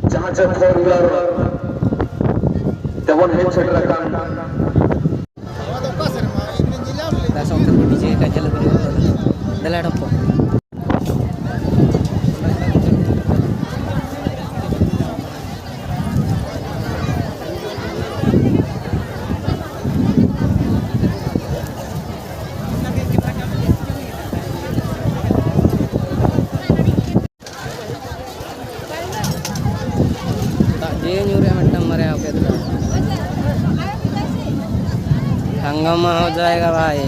जहाँ जब four wheeler तेवन head set रखा langsung ke DJ aja lebih dulu. Dalam apa? Tak dia nyuri macam mereka apa itu? हंगामा हो जाएगा भाई।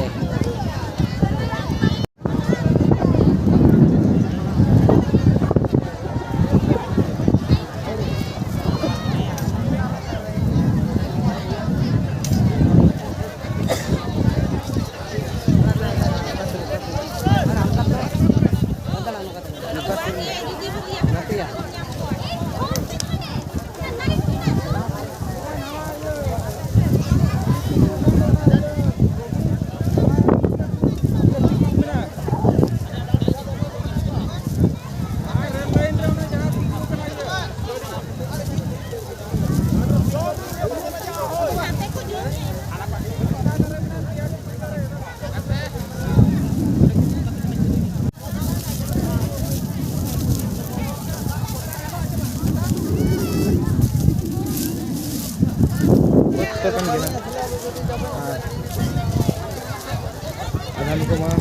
kan gina adan ko ma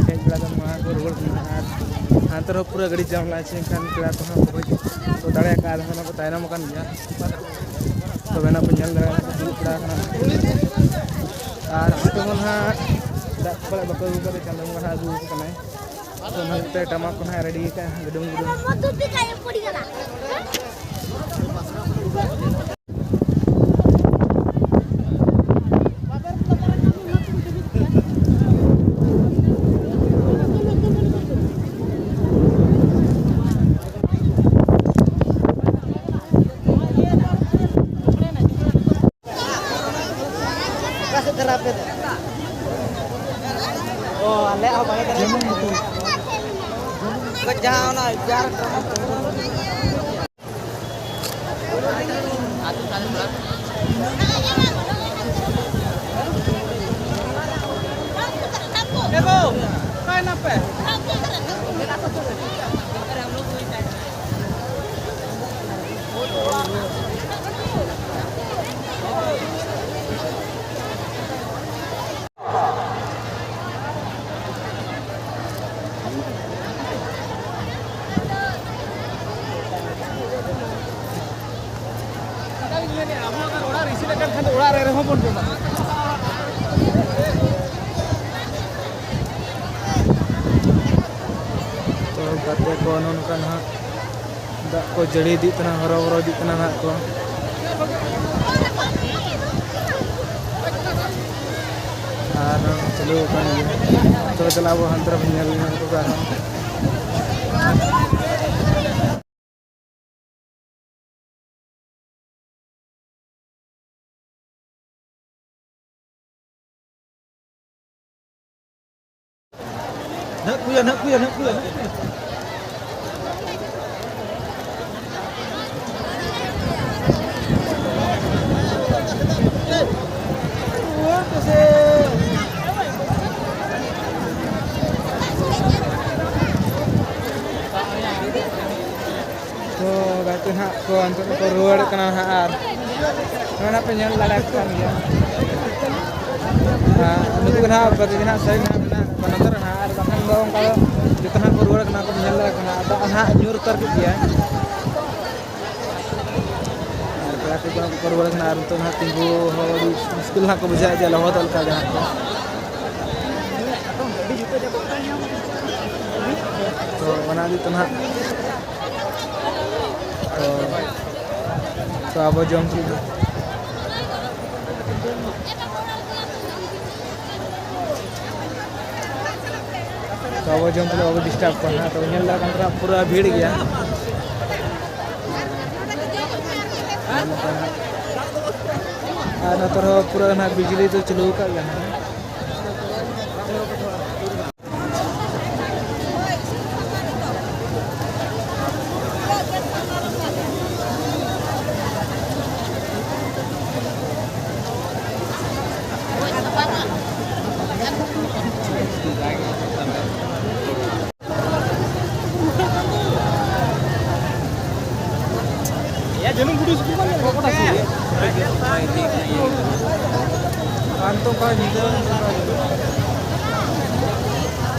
tek belakang ma gor antar pura gadi jam la chen kan kira to ha to dare ka ada na बताया ना मकान गया तो बना पेnyal dara na dulu pura kana ar to mon ha dak pala bakal rupa de candang ha du kana to na te tamak ko ha ready ka gedung modu pi kaya podi gala oh ale apa ya kejauh na jarak Ego, kain apa? तो गाते को नोनकान हा दा को जड़ी दी तना हरो दी तना हा को आर चलो कान तो चलाबो हंतर भनियल को का nak kuya तो गाते हा को अंतर को road kana ha ar mana penyal lalak kan ya nuku kana berarti kana saya kana antar ha ar bahkan dong kalau di tengah ko road kana ko penyal lalak kana ada ha nyur tar dia berarti kana ko road kana ar to ha tinggu di school ha ko baja aja lahot al ka jahan तो बना दी तन्हा तो अब जम थी तो अब जम थी अब डिस्टर्ब करना तो इन लगा पूरा भीड़ गया तो पूरा ना बिजली तो चलू कर गया Kanto ka dito.